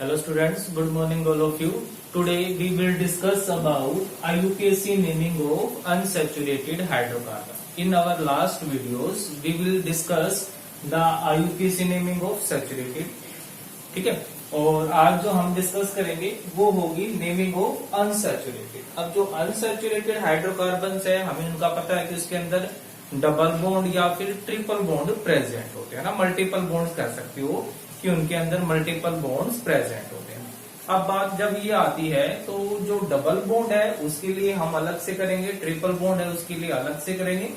Hello students, good morning all of you. Today we will discuss about IUPAC naming of unsaturated hydrocarbon. In our last videos, we will discuss the IUPAC naming of saturated. ठीक है, और आज जो हम discuss करेंगे वो होगी naming of unsaturated. अब जो अनसैचुरेटेड हाइड्रोकार्बन है, हमें उनका पता है कि उसके अंदर डबल बॉन्ड या फिर ट्रिपल बॉन्ड प्रेजेंट होते हैं ना, मल्टीपल बॉन्ड्स कह सकते हो कि उनके अंदर मल्टीपल बॉन्ड्स प्रेजेंट होते हैं। अब बात जब ये आती है तो जो डबल बॉन्ड है उसके लिए हम अलग से करेंगे, ट्रिपल बॉन्ड है उसके लिए अलग से करेंगे,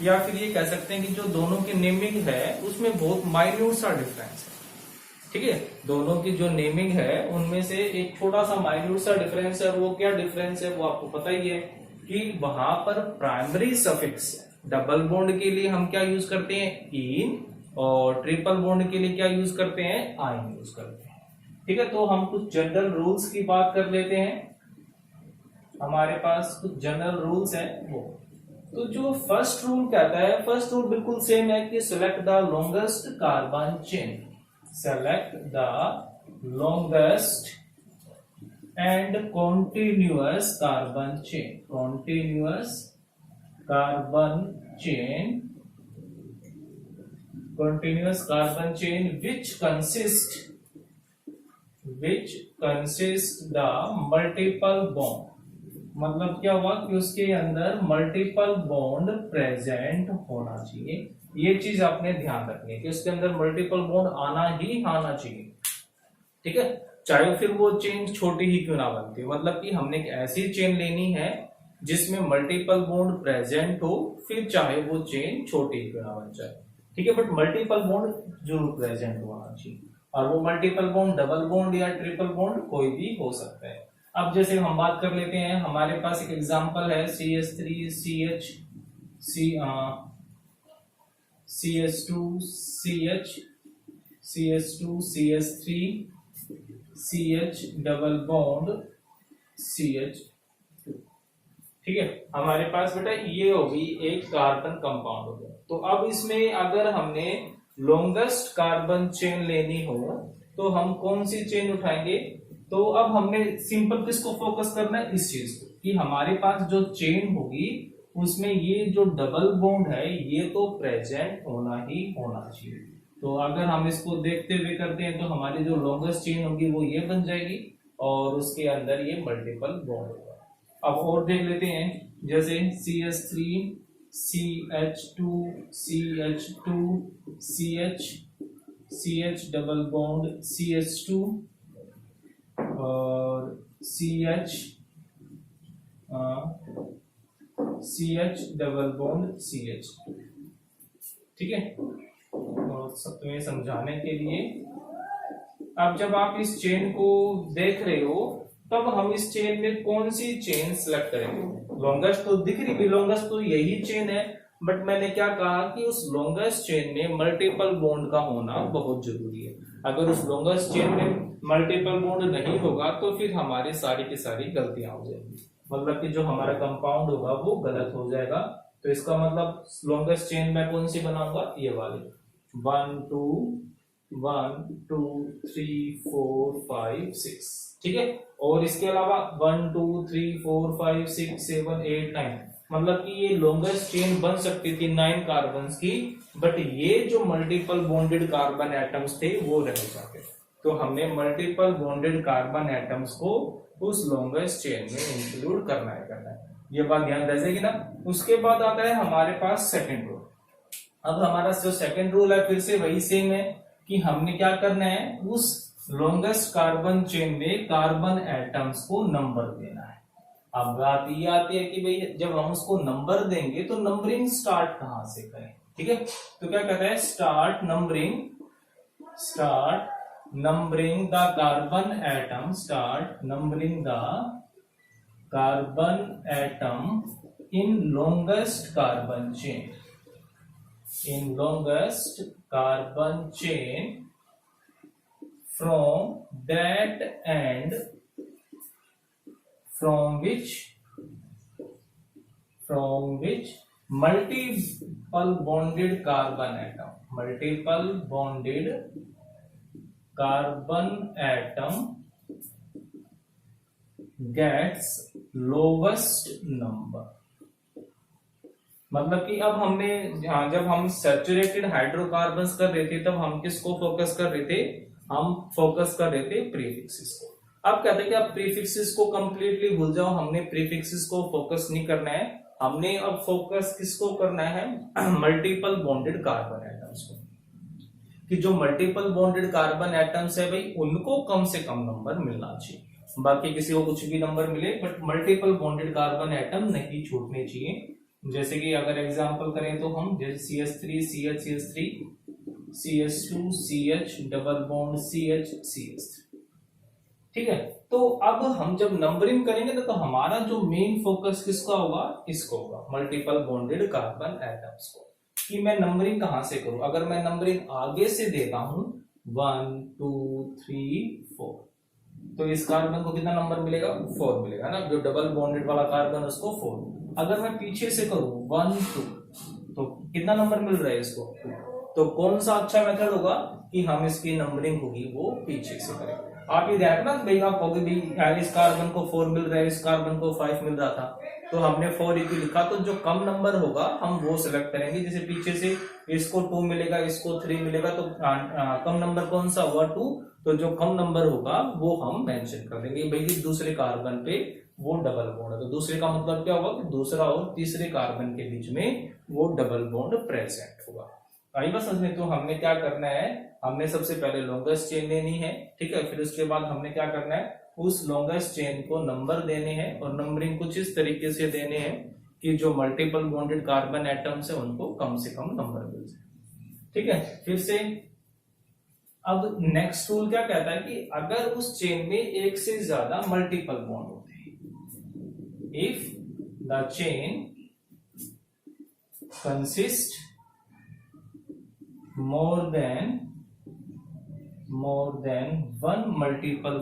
या फिर ये कह सकते हैं कि जो दोनों की नेमिंग है उसमें बहुत माइन्यूट सा डिफरेंस है। ठीक है, दोनों की जो नेमिंग है उनमें से एक छोटा सा माइन्यूट सा डिफरेंस है। वो क्या डिफरेंस है वो आपको पता ही है कि वहां पर प्राइमरी सफिक्स डबल बॉन्ड के लिए हम क्या यूज करते हैं, इन, और ट्रिपल बॉन्ड के लिए क्या यूज करते हैं, आइन यूज करते हैं। ठीक है, तो हम कुछ जनरल रूल्स की बात कर लेते हैं। हमारे पास कुछ जनरल रूल्स हैं वो। तो जो फर्स्ट रूल कहता है, फर्स्ट रूल बिल्कुल सेम है कि select the longest carbon chain, select the longest and continuous carbon chain, continuous carbon chain, continuous carbon chain which consists the multiple bond। मतलब क्या हुआ कि उसके अंदर मल्टीपल बॉन्ड प्रेजेंट होना चाहिए। ये चीज आपने ध्यान रखनी है कि उसके अंदर मल्टीपल बॉन्ड आना चाहिए। ठीक है, चाहे फिर वो चेन छोटी ही क्यों ना बनती, मतलब कि हमने एक ऐसी चेन लेनी है जिसमें मल्टीपल बॉन्ड प्रेजेंट हो, फिर चाहे वो चेन छोटी ही क्यों ना बन जाए। ठीक है, बट मल्टीपल बॉन्ड जरूर प्रेजेंट होना चाहिए, और वो मल्टीपल बॉन्ड डबल बॉन्ड या ट्रिपल बॉन्ड कोई भी हो सकता है। अब जैसे हम बात कर लेते हैं, हमारे पास एक एग्जांपल है CH3CH CH2CH CH2CH3 CH double bond CH। ठीक है, हमारे पास बेटा ये होगी एक कार्बन कंपाउंड हो गया। तो अब इसमें अगर हमने लॉन्गेस्ट कार्बन चेन लेनी हो तो हम कौन सी चेन उठाएंगे? तो अब हमने सिंपल किसको फोकस करना है, इस चीज को, कि हमारे पास जो चेन होगी उसमें ये जो डबल बॉन्ड है ये तो प्रेजेंट होना ही होना चाहिए। तो अगर हम इसको देखते हुए करते हैं तो हमारी जो लॉन्गेस्ट चेन होगी वो ये बन जाएगी, और उसके अंदर ये मल्टीपल बॉन्ड होगा। अब और देख लेते हैं, जैसे CH3 CH2 CH2 CH CH double bond CH2 और CH डबल बॉन्ड CH। ठीक है, और सब तुम्हें समझाने के लिए अब जब आप इस चेन को देख रहे हो तब हम इस चेन में कौन सी चेन सिलेक्ट करेंगे? लॉन्गेस्ट तो दिख रही भी, लॉन्गेस्ट तो यही चेन है, बट मैंने क्या कहा कि उस लॉन्गेस्ट चेन में मल्टीपल बॉन्ड का होना बहुत जरूरी है। अगर उस लॉन्गेस्ट चेन में मल्टीपल बॉन्ड नहीं होगा तो फिर हमारी सारी की सारी गलतियां हो जाएंगी, मतलब कि जो हमारा कंपाउंड होगा वो गलत हो जाएगा। तो इसका मतलब लॉन्गेस्ट चेन मैं कौन सी बनाऊंगा, ये वाली 1 2 3 4 5 6। ठीक है, और इसके अलावा 1 2 3 4 5 6 7 8 9, मतलब कि ये लॉन्गेस्ट चेन बन सकती थी 9 कार्बन की, बट ये जो मल्टीपल बॉन्डेड कार्बन एटम्स थे वो रह जाते। तो हमने मल्टीपल बॉन्डेड कार्बन एटम्स को उस लॉन्गेस्ट चेन में इंक्लूड करना है। ये बात ध्यान रह जाएगी ना। उसके बाद आता है हमारे पास सेकंड रूल। अब हमारा जो सेकंड रूल है फिर से वही सेम है कि हमने क्या करना है, उस लॉन्गेस्ट कार्बन चेन में कार्बन एटम्स को नंबर देना है। अब बात ये आती है कि भाई जब हम उसको नंबर देंगे तो नंबरिंग स्टार्ट कहां से करें? ठीक है, तो क्या कहता है, start numbering the carbon atom, start numbering the carbon atom in longest carbon chain, in longest carbon chain from that end from which multiple bonded carbon atom carbon atom gets lowest number. मतलब कि अब हमने जब हम saturated hydrocarbons कर रहे थे तब हम किसको फोकस कर रहे थे, हम फोकस कर रहे थे प्रीफिक्सेस को। अब कहते हैं कि आप प्रीफिक्सेस को कंप्लीटली भूल जाओ, हमने प्रीफिक्सेस को फोकस नहीं करना है, हमने अब फोकस किसको करना है, मल्टीपल बॉन्डेड कार्बन एटम्स को। कि जो मल्टीपल बॉन्डेड कार्बन एटम्स है भाई उनको कम से कम नंबर मिलना चाहिए, बाकी किसी को कुछ भी नंबर मिले but multiple bonded carbon atom नहीं छूटने चाहिए। जैसे कि अगर एग्जांपल करें तो हम जैसे CH3 CH CH3 CH2 CH double bond CH CH3, ठीक है। तो अब हम जब नंबरिंग करेंगे तो हमारा जो मेन फोकस किसका होगा, इसको होगा, मल्टीपल बॉन्डेड कार्बन एटम्स को। कि मैं नंबरिंग कहां से करूं, अगर मैं नंबरिंग आगे से देता हूं 1 2 3 4 तो इस कार्बन को कितना नंबर मिलेगा, 4 मिलेगा ना, जो डबल बॉन्डेड वाला कार्बन उसको 4। अगर मैं पीछे से करूं 1 2 तो कितना नंबर मिल रहा है इसको 2। तो कौन सा अच्छा मेथड होगा कि हम इसकी नंबरिंग होगी वो पीछे से करेंगे। आप ये ध्यान रखना भाई, आप कहोगे भाई इस कार्बन को 4 मिल रहा है, इस कार्बन को 5 मिल रहा था, तो हमने 4 लिखा, तो जो कम नंबर होगा हम वो सिलेक्ट करेंगे। जैसे पीछे से इसको 2 मिलेगा, इसको 3 मिलेगा, तो कम नंबर कौन सा हुआ 2, तो जो कम नंबर होगा वो हम मेंशन कर देंगे भाई दूसरे कार्बन पे वो डबल बॉन्ड है। तो दूसरे का मतलब क्या होगा कि दूसरा और तीसरे कार्बन के बीच में वो डबल बॉन्ड प्रेजेंट होगा। आई बात समझ में। तो हमने क्या करना है, हमने सबसे पहले लॉन्गेस्ट चेन लेनी है, ठीक है, फिर उसके बाद हमने क्या करना है, उस लॉन्गेस्ट चेन को नंबर देने हैं और नंबरिंग कुछ इस तरीके से देने हैं कि जो मल्टीपल बॉन्डेड कार्बन एटम्स है उनको कम से कम नंबर मिल जाए, ठीक है। फिर से अब नेक्स्ट रूल क्या कहता है कि अगर उस चेन में एक से ज्यादा मल्टीपल बॉन्ड होते हैं, if the chain consist more than one multiple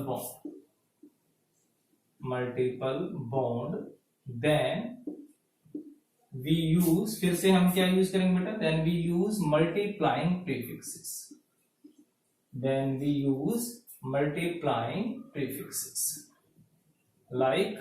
bond then we use, फिर से हम क्या यूज करेंगे बेटा, then we use multiplying prefixes, like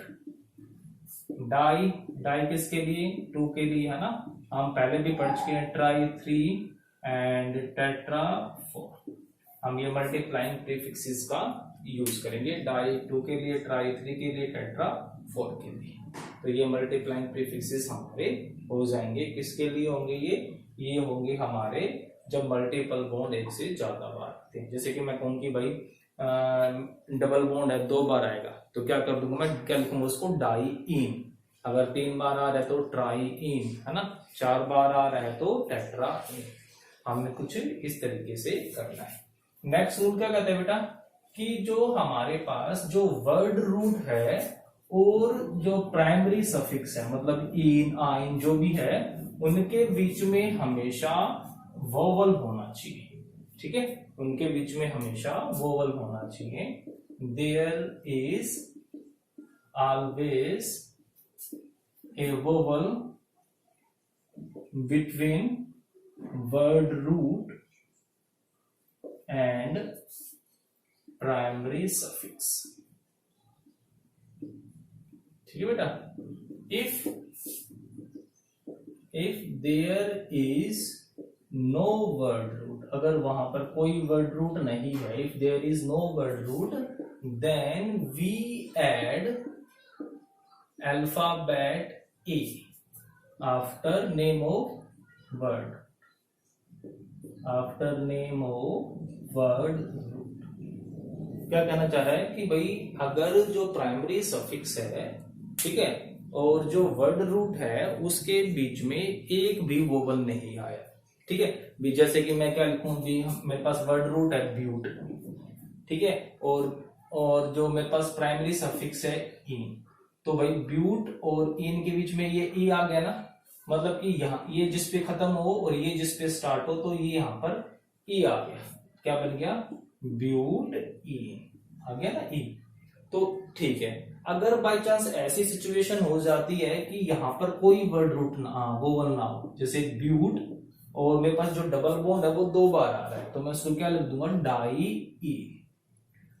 di किसके लिए, 2 के लिए है ना, हम पहले भी पढ़ चुके हैं, ट्राई 3 एंड टेट्रा 4, हम ये मल्टीप्लाइंग प्रीफिक्सेस का यूज करेंगे, डाई 2 के लिए, ट्राई 3 के लिए, टेट्रा 4 के लिए। तो ये मल्टीप्लाइंग प्रीफिक्सेस हमारे हो जाएंगे, किसके लिए होंगे ये होंगे हमारे जब मल्टीपल बॉन्ड एक से ज्यादा बार आते हैं। जैसे कि मैं कहूँ कि भाई डबल बॉन्ड है 2 बार आएगा तो क्या कर दूंगा मैं, क्या लिखूंगा उसको, डाई इन। अगर 3 बार आ रहा है तो ट्राई इन, है ना, 4 बार आ रहा है तो टेट्रा इन। हमने कुछ इस तरीके से करना है। नेक्स्ट रूल क्या कहता है बेटा कि जो हमारे पास जो वर्ड रूट है और जो प्राइमरी सफिक्स है, मतलब इन आइन जो भी है, उनके बीच में हमेशा वोवल होना चाहिए, ठीक है, उनके बीच में हमेशा वोवल होना चाहिए। There is always a vowel between word root and primary suffix, ठीक है बेटा। if there is no word root, अगर वहां पर कोई word root नहीं है, if there is no word root then we add alphabet A after name of word, after name of word root. क्या कहना चाह रहा है कि भाई अगर जो प्राइमरी सफिक्स है, ठीक है, और जो वर्ड रूट है उसके बीच में एक भी वोवल नहीं आया, ठीक है। जैसे कि मैं क्या लिखूं जी, मेरे पास वर्ड रूट है ब्यूट, ठीक है, और जो मेरे पास प्राइमरी सफिक्स है इन, तो भाई ब्यूट और इन के बीच में ये ई आ गया ना, मतलब कि यहाँ ये जिस पे खत्म हो और ये जिस पे स्टार्ट हो तो ये यहाँ पर ई आ गया, क्या बन गया, ब्यूट ई आ गया ना ई। तो ठीक है, अगर बाय चांस ऐसी सिचुएशन हो जाती है कि यहाँ पर कोई वर्ड रूट ना वोवल ना हो, जैसे ब्यूट और मेरे पास जो डबल बॉन्ड है वो 2 बार आ रहा है, तो मैं उसको क्या लिख दूंगा, डाई ई।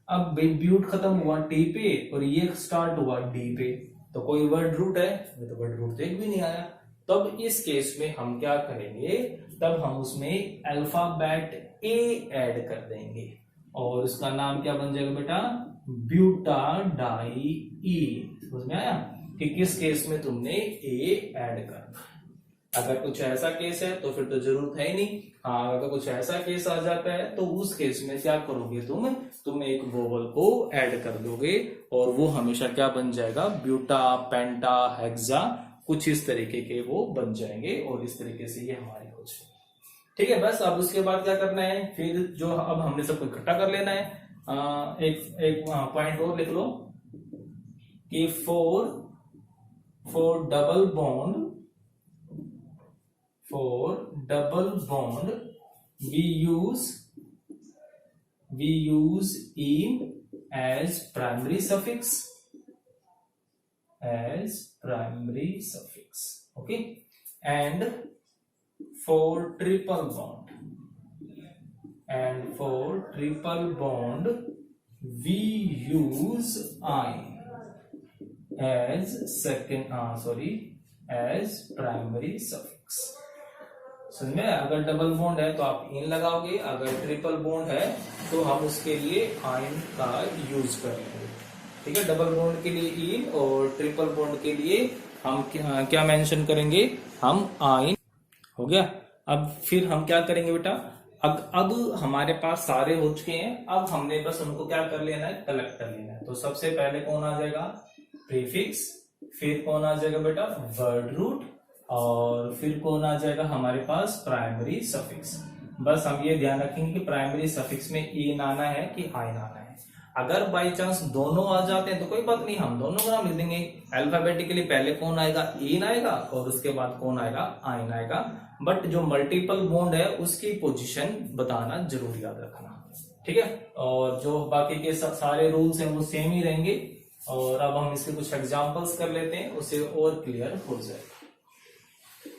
अब ब्यूट खत्म हुआ टी पे और ये स्टार्ट हुआ डी पे, तो कोई वर्ड रूट है, तो वर्ड रूट तो एक भी नहीं आया। तब इस केस में हम क्या करेंगे, तब हम उसमें अल्फाबेट ए ऐड कर देंगे और उसका नाम क्या बन जाएगा बेटा, ब्यूटा डाई ई। समझ में आया कि किस केस में तुमने ए ऐड करना। अगर कुछ ऐसा केस है तो फिर तो जरूरत है ही नहीं। हाँ, अगर कुछ ऐसा केस आ जाता है तो उस केस में क्या करोगे तुम एक वोवल को ऐड कर दोगे और वो हमेशा क्या बन जाएगा, ब्यूटा, पेंटा, हेक्सा, कुछ इस तरीके के वो बन जाएंगे और इस तरीके से ये हमारी हो जाएगी। ठीक है, बस अब उसके बाद क्या करना है, फिर जो अब हमने सबको इकट्ठा कर लेना है। एक पॉइंट और लिख लो कि for double bond we use in as primary suffix, okay, and for triple bond we use I as primary suffix। समझ में? अगर डबल बॉन्ड है तो आप इन लगाओगे, अगर ट्रिपल बॉन्ड है तो हम उसके लिए आइन का यूज करेंगे। ठीक है, डबल बॉन्ड के लिए इन और ट्रिपल बॉन्ड के लिए हम क्या मेंशन करेंगे, हम आइन। हो गया। अब फिर हम क्या करेंगे बेटा, अब हमारे पास सारे हो चुके हैं, अब हमने बस उनको क्या कर लेना है, कलेक्ट कर लेना है। तो सबसे पहले कौन आ जाएगा, प्रीफिक्स, फिर कौन आ जाएगा बेटा, वर्ड रूट, और फिर कौन आ जाएगा हमारे पास, प्राइमरी सफिक्स। बस हम ये ध्यान रखेंगे कि प्राइमरी सफिक्स में इन आना है कि आइन आना है। अगर बाई चांस दोनों आ जाते हैं तो कोई बात नहीं, हम दोनों का नाम लिख देंगे। अल्फाबेटिकली पहले कौन आएगा, इन आएगा, और उसके बाद कौन आएगा, आइन आएगा। बट जो मल्टीपल बॉन्ड है उसकी पोजीशन बताना जरूर याद रखना। ठीक है, और जो बाकी के सारे रूल्स हैं वो सेम ही रहेंगे। और अब हम इसके कुछ एग्जाम्पल्स कर लेते हैं, उससे और क्लियर हो जाएगा।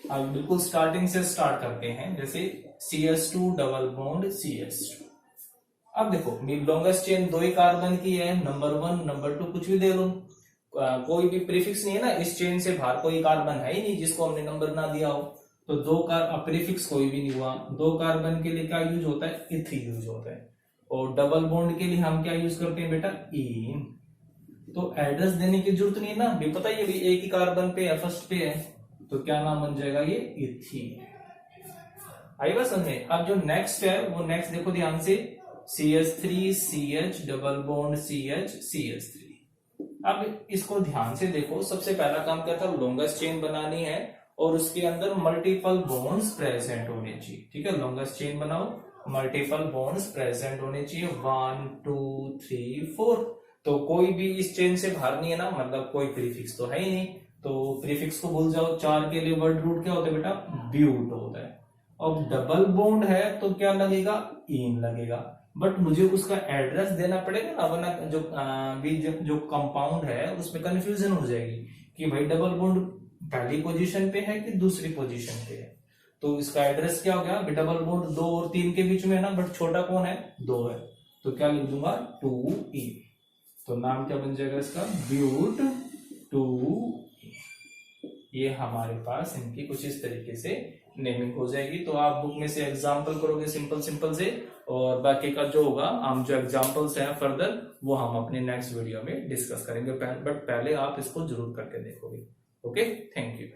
अब बिल्कुल स्टार्टिंग से स्टार्ट करते हैं, जैसे CS2 डबल बॉन्ड CS2। अब देखो लॉन्गेस्ट चेन 2 ही कार्बन की है, नंबर 1 नंबर 2 कुछ भी दे लो, कोई भी प्रीफिक्स नहीं है ना, इस चेन से बाहर कोई कार्बन है ही नहीं जिसको हमने नंबर ना दिया हो। तो 2 प्रीफिक्स कोई भी नहीं हुआ। 2 कार्बन के लिए क्या यूज होता है, इथ यूज होता है। और डबल बॉन्ड के लिए हम क्या यूज करते हैं बेटा, इन। तो एड्रेस देने की जरूरत नहीं है ना, भी पता ही है एक ही कार्बन पे है, फर्स्ट पे है, तो क्या नाम बन जाएगा, ये इथीन। आई बात समझ में? अब जो नेक्स्ट है वो नेक्स्ट देखो ध्यान से, CH3 CH double bond CH CH3। अब इसको ध्यान से देखो, सबसे पहला काम क्या था, लॉन्गेस्ट चेन बनानी है और उसके अंदर मल्टीपल बॉन्ड्स प्रेजेंट होने चाहिए। ठीक है, लॉन्गेस्ट चेन बनाओ, मल्टीपल बॉन्ड्स प्रेजेंट होने चाहिए, 1 2 3 4। तो कोई भी इस चेन से बाहर नहीं है ना, मतलब कोई प्रीफिक्स तो है ही नहीं, तो प्रीफिक्स को भूल जाओ। 4 के लिए वर्ड रूट क्या होता है बेटा, ब्यूट होता है। अब डबल बॉन्ड है तो क्या लगेगा, इन लगेगा, बट मुझे उसका एड्रेस देना पड़ेगा ना, वरना जो कंपाउंड है उसमें कंफ्यूजन हो जाएगी कि भाई डबल बॉन्ड पहली पोजीशन पे है कि दूसरी पोजीशन पे है। तो इसका एड्रेस क्या हो गया, डबल बॉन्ड 2 और 3 के बीच में है ना, बट छोटा कौन है, 2 है, तो क्या लिख दूंगा, 2E। तो नाम क्या बन जाएगा इसका, ब्यूट 2। ये हमारे पास इनकी कुछ इस तरीके से नेमिंग हो जाएगी। तो आप बुक में से एग्जाम्पल करोगे सिंपल से, और बाकी का जो होगा, हम जो एग्जाम्पल्स हैं फर्दर वो हम अपने नेक्स्ट वीडियो में डिस्कस करेंगे, बट पहले आप इसको जरूर करके देखोगे। Okay, thank you.